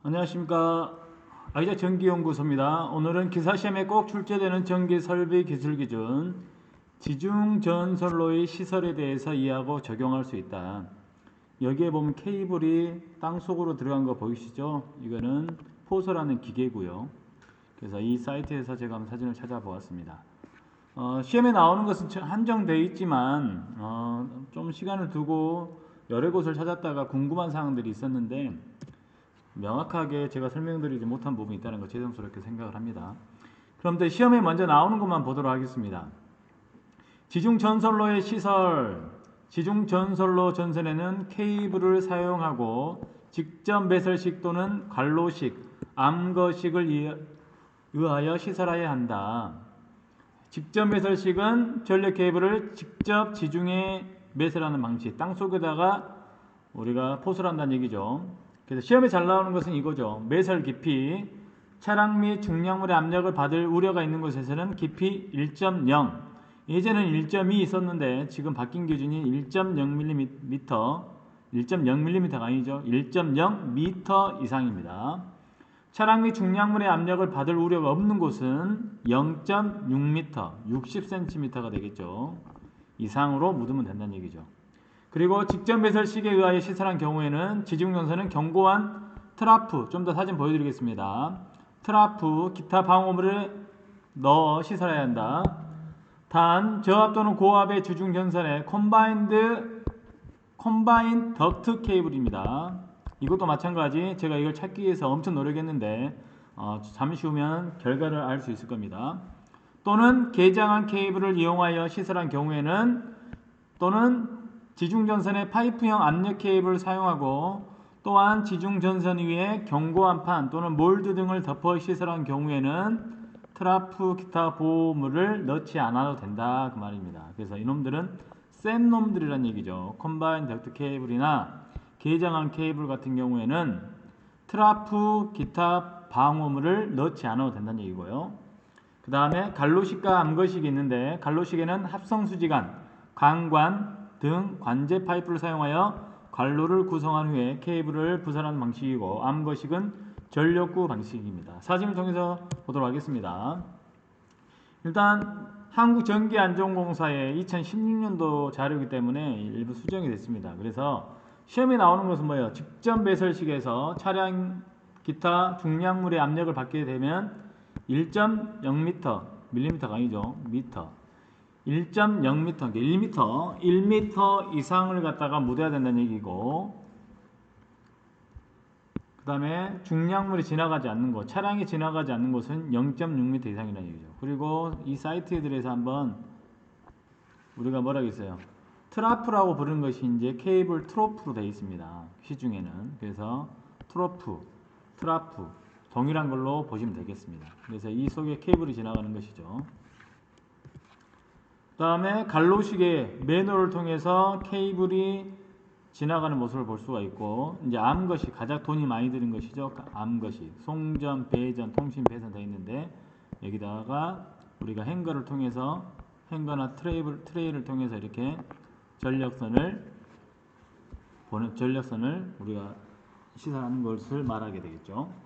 안녕하십니까. 아이작 전기연구소입니다. 오늘은 기사시험에 꼭 출제되는 전기설비 기술기준 지중전선로의 시설에 대해서 이해하고 적용할 수 있다. 여기에 보면 케이블이 땅속으로 들어간 거 보이시죠? 이거는 포소라는 기계고요. 그래서 이 사이트에서 제가 한번 사진을 찾아보았습니다. 시험에 나오는 것은 한정되어 있지만 좀 시간을 두고 여러 곳을 찾았다가 궁금한 사항들이 있었는데 명확하게 제가 설명드리지 못한 부분이 있다는 걸 죄송스럽게 생각을 합니다. 그런데 시험에 먼저 나오는 것만 보도록 하겠습니다. 지중전선로의 시설, 지중전선로 전선에는 케이블을 사용하고 직접 매설식 또는 관로식, 암거식을 의하여 시설하여야 한다. 직접 매설식은 전력 케이블을 직접 지중해 매설하는 방식, 땅속에다가 우리가 포설을 한다는 얘기죠. 그래서 시험에 잘 나오는 것은 이거죠. 매설 깊이, 차량 및 중량물의 압력을 받을 우려가 있는 곳에서는 깊이 1.0, 예전에는 1.2 있었는데 지금 바뀐 기준이 1.0mm, 1.0mm가 아니죠. 1.0m 이상입니다. 차량 및 중량물의 압력을 받을 우려가 없는 곳은 0.6m, 60cm가 되겠죠. 이상으로 묻으면 된다는 얘기죠. 그리고 직접 매설식에 의하여 시설한 경우에는 지중전선은 견고한 트라프, 좀 더 사진 보여드리겠습니다. 트라프, 기타 방호물을 넣어 시설해야 한다. 단, 저압 또는 고압의 지중전선에 컴바인 덕트 케이블입니다. 이것도 마찬가지 제가 이걸 찾기 위해서 엄청 노력했는데 잠시 후면 결과를 알 수 있을 겁니다. 또는 개장한 케이블을 이용하여 시설한 경우에는 또는 지중전선의 파이프형 압력 케이블을 사용하고 또한 지중전선 위에 견고한 판 또는 몰드 등을 덮어 시설한 경우에는 트라프 기타 보호물을 넣지 않아도 된다 그 말입니다. 그래서 이놈들은 센 놈들이란 얘기죠. 컴바인 덕트 케이블이나 개장한 케이블 같은 경우에는 트라프 기타 방호물을 넣지 않아도 된다는 얘기고요. 그 다음에 갈로식과 암거식이 있는데 갈로식에는 합성수지관, 강관 등 관제 파이프를 사용하여 관로를 구성한 후에 케이블을 부설하는 방식이고 암거식은 전력구 방식입니다. 사진을 통해서 보도록 하겠습니다. 일단 한국전기안전공사의 2016년도 자료이기 때문에 일부 수정이 됐습니다. 그래서 시험에 나오는 것은 뭐예요? 직접 매설식에서 차량 기타 중량물의 압력을 받게 되면 1.0m, 밀리미터가 아니죠. 미터. 1.0m, 1m, 1m 이상을 갖다가 묻어야 된다는 얘기고, 그 다음에 중량물이 지나가지 않는 곳, 차량이 지나가지 않는 곳은 0.6m 이상이라는 얘기죠. 그리고 이 사이트들에서 한번 우리가 뭐라고 했어요? 트라프라고 부르는 것이 이제 케이블 트로프로 되어 있습니다. 시중에는. 그래서 트라프, 동일한 걸로 보시면 되겠습니다. 그래서 이 속에 케이블이 지나가는 것이죠. 그 다음에 갈로식의 매너를 통해서 케이블이 지나가는 모습을 볼 수가 있고, 이제 암거식, 가장 돈이 많이 드는 것이죠. 암거식, 송전, 배전, 통신, 배선 되어 있는데 여기다가 우리가 행거를 통해서 행거나 트레이를 통해서 이렇게 전력선을 우리가 시설하는 것을 말하게 되겠죠.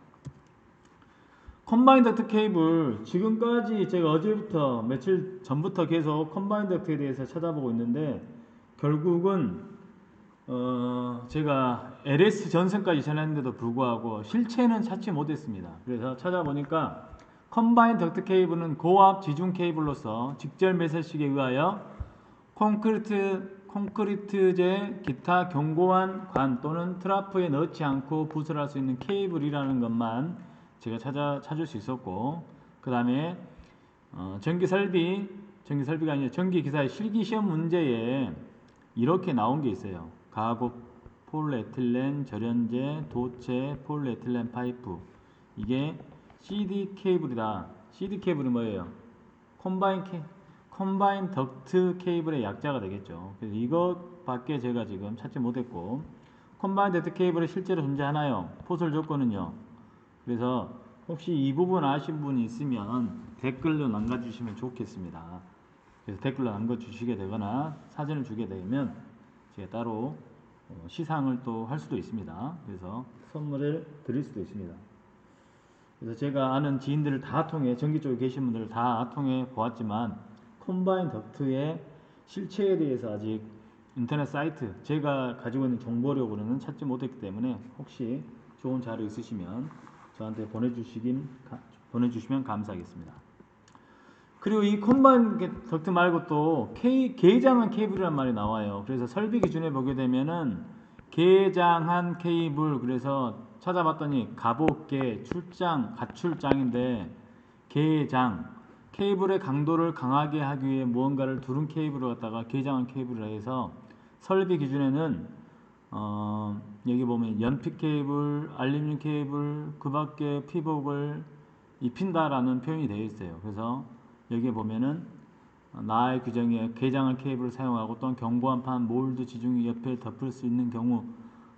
컴바인 덕트 케이블, 지금까지 제가 어제부터 며칠 전부터 계속 컴바인 덕트에 대해서 찾아보고 있는데 결국은 제가 LS 전선까지 전했는데도 불구하고 실체는 찾지 못했습니다. 그래서 찾아보니까 컴바인 덕트 케이블은 고압 지중 케이블로서 직접 매설식에 의하여 콘크리트제 기타 견고한 관 또는 트라프에 넣지 않고 부설할 수 있는 케이블이라는 것만 제가 찾을 수 있었고, 그 다음에 전기설비가 아니라 전기기사의 실기시험 문제에 이렇게 나온 게 있어요. 가곡 폴리에틸렌 절연제 도체 폴리에틸렌 파이프, 이게 CD 케이블이다. CD 케이블이 뭐예요? 컴바인 덕트 케이블의 약자가 되겠죠. 그래서 이것밖에 제가 지금 찾지 못했고, 컴바인 덕트 케이블이 실제로 존재하나요? 포설 조건은요. 그래서 혹시 이 부분 아신 분이 있으면 댓글로 남겨주시면 좋겠습니다. 그래서 댓글로 남겨주시게 되거나 사진을 주게 되면 제가 따로 시상을 또 할 수도 있습니다. 그래서 선물을 드릴 수도 있습니다. 그래서 제가 아는 지인들을 다 통해, 전기 쪽에 계신 분들을 다 통해 보았지만 컴바인 덕트의 실체에 대해서 아직 인터넷 사이트, 제가 가지고 있는 정보력으로는 찾지 못했기 때문에 혹시 좋은 자료 있으시면 저한테 보내주시면 감사하겠습니다. 그리고 이 컴바인 덕트 말고 또 개장한 케이블이란 말이 나와요. 그래서 설비 기준에 보게 되면은 개장한 케이블, 그래서 찾아봤더니 가복개, 출장, 가출장인데 개장, 케이블의 강도를 강하게 하기 위해 무언가를 두른 케이블을 갖다가 개장한 케이블이라 해서 설비 기준에는 여기 보면 연필 케이블, 알루미늄 케이블, 그 밖에 피복을 입힌다라는 표현이 되어 있어요. 그래서 여기에 보면은 나의 규정에 개장한 케이블을 사용하고 또는 견고한 판, 몰드 지중이 옆에 덮을 수 있는 경우,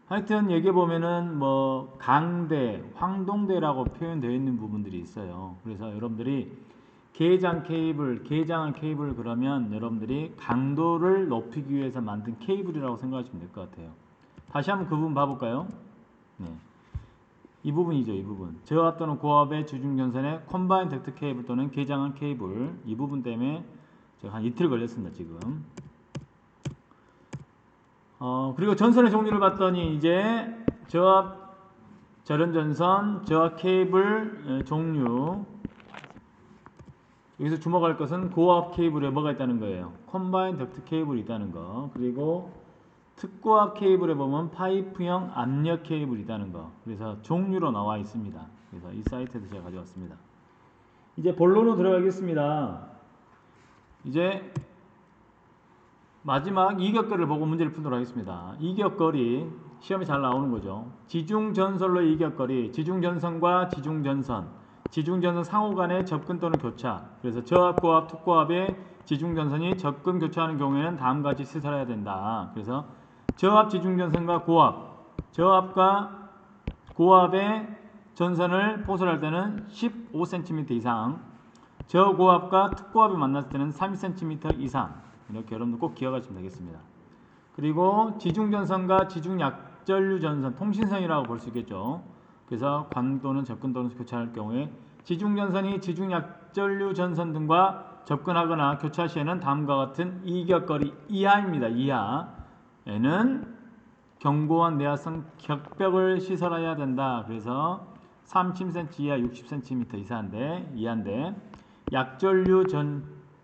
하여튼 여기 보면은 뭐 강대, 황동대라고 표현되어 있는 부분들이 있어요. 그래서 여러분들이 개장한 케이블 그러면 여러분들이 강도를 높이기 위해서 만든 케이블이라고 생각하시면 될 것 같아요. 다시 한번 그 부분 봐볼까요? 네. 이 부분이죠, 이 부분. 저압 또는 고압의 주중전선의 컴바인 덕트 케이블 또는 개장한 케이블, 이 부분 때문에 제가 한 이틀 걸렸습니다, 지금. 그리고 전선의 종류를 봤더니 이제 저압 절연전선, 저압 케이블 종류, 여기서 주목할 것은 고압 케이블에 뭐가 있다는 거예요. 컴바인 덕트 케이블이 있다는 거. 그리고 특고압 케이블에 보면 파이프형 압력 케이블이 있다는 거. 그래서 종류로 나와 있습니다. 그래서 이 사이트에서 제가 가져왔습니다. 이제 본론으로 들어가겠습니다. 이제 마지막 이격거리를 보고 문제를 풀도록 하겠습니다. 이격거리 시험에 잘 나오는 거죠. 지중전선로의 이격거리, 지중전선과 지중전선, 지중전선 상호 간의 접근 또는 교차. 그래서 저압, 고압, 특고압의 지중전선이 접근, 교차하는 경우에는 다음과 같이 시설해야 된다. 그래서 저압 지중전선과 고압, 저압과 고압의 전선을 포설할 때는 15cm 이상, 저고압과 특고압이 만났을 때는 30cm 이상, 이렇게 여러분들 꼭 기억하시면 되겠습니다. 그리고 지중전선과 지중약전류전선, 통신선이라고 볼 수 있겠죠. 그래서 관 또는 접근 또는 교차할 경우에 지중전선이 지중약전류 전선 등과 접근하거나 교차 시에는 다음과 같은 이격거리 이하입니다. 이하에는 견고한 내화성 격벽을 시설해야 된다. 그래서 30cm 이하 60cm 이하인데 약전류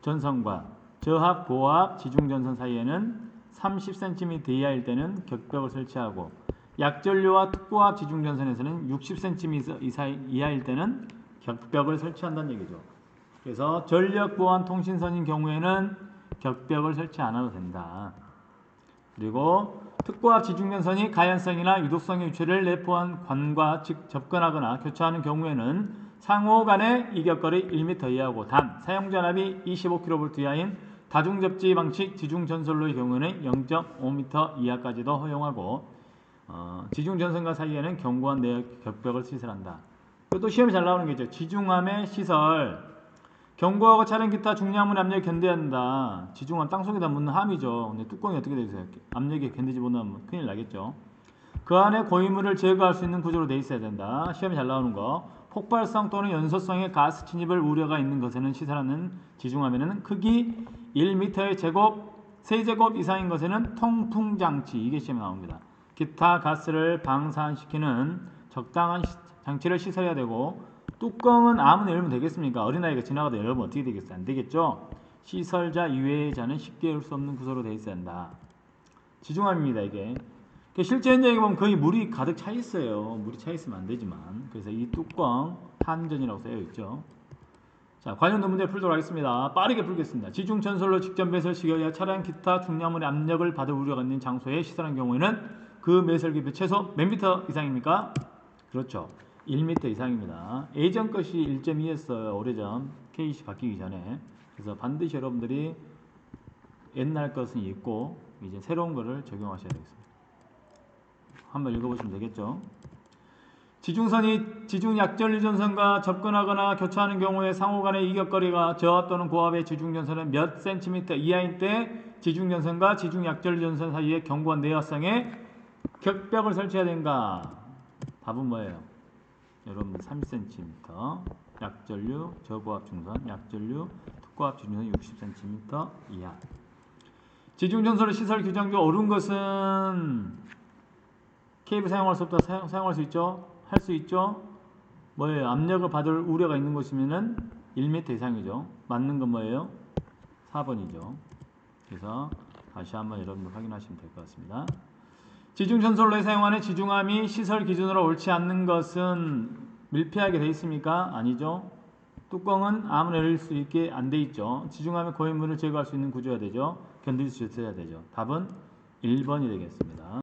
전선과 저압, 고압, 지중전선 사이에는 30cm 이하일 때는 격벽을 설치하고 약전류와 특고압 지중전선에서는 60cm 이하일 때는 격벽을 설치한다는 얘기죠. 그래서 전력 보안 통신선인 경우에는 격벽을 설치 안 해도 된다. 그리고 특고압 지중전선이 가연성이나 유독성의 유체를 내포한 관과 즉 접근하거나 교차하는 경우에는 상호 간의 이격거리 1m 이하고 단 사용전압이 25kV 이하인 다중접지 방식 지중전선로의 경우에는 0.5m 이하까지도 허용하고 지중전선과 사이에는 견고한 내역 격벽을 시설한다. 또 시험에 잘 나오는 게 있죠. 지중함의 시설, 견고하고 차량 기타 중량물 압력에 견뎌야 한다. 지중함 땅속에다 묻는 함이죠. 근데 뚜껑이 어떻게 되어 있어요? 압력에 견디지 못하면 큰일 나겠죠. 그 안에 고이물을 제거할 수 있는 구조로 되어 있어야 된다. 시험에 잘 나오는 거. 폭발성 또는 연소성의 가스 침입을 우려가 있는 것에는 시설하는 지중함에는 크기 1m의 세제곱 이상인 것에는 통풍장치, 이게 시험에 나옵니다. 기타 가스를 방사시키는 적당한 장치를 시설해야 되고, 뚜껑은 아무나 열면 되겠습니까? 어린아이가 지나가다 열면 어떻게 되겠어요? 안 되겠죠? 시설자 이외의 자는 쉽게 열 수 없는 구조로 되어 있어야 한다. 지중함입니다, 이게. 실제 현장에 보면 거의 물이 가득 차 있어요. 물이 차 있으면 안 되지만. 그래서 이 뚜껑 탄전이라고 쓰여 있죠. 자, 관련된 문제 풀도록 하겠습니다. 빠르게 풀겠습니다. 지중전선로 직접 매설시켜야 차량 기타 중량물의 압력을 받을 우려가 있는 장소에 시설한 경우에는 그 매설 깊이 최소 몇 미터 이상입니까? 그렇죠. 1m 이상입니다. 예전 것이 1.2였어요. 오래전 KC 바뀌기 전에. 그래서 반드시 여러분들이 옛날 것은 있고 이제 새로운 거를 적용하셔야 되겠습니다. 한번 읽어보시면 되겠죠. 지중선이 지중약전류전선과 접근하거나 교차하는 경우에 상호 간의 이격거리가 저압 또는 고압의 지중전선은 몇 cm 이하일 때 지중전선과 지중약전류전선 사이에 견고한 내화성의 격벽을 설치해야 되는가? 답은 뭐예요? 여러분들 3cm 약전류 저고압 중선, 약전류 특고압 중선 60cm 이하. 지중전선의 시설 규정이 옳은 것은 케이블 사용할 수 없다, 사용할 수 있죠? 할 수 있죠? 뭐예요? 압력을 받을 우려가 있는 것이면은 1m 이상이죠. 맞는 건 뭐예요? 4번이죠. 그래서 다시 한번 여러분들 확인하시면 될 것 같습니다. 지중전선로에 사용하는 지중함이 시설 기준으로 옳지 않는 것은 밀폐하게 되어 있습니까? 아니죠. 뚜껑은 아무나 열릴 수 있게 안 돼 있죠. 지중함의 고인물을 제거할 수 있는 구조가 되죠. 견딜 수 있어야 되죠. 답은 1번이 되겠습니다.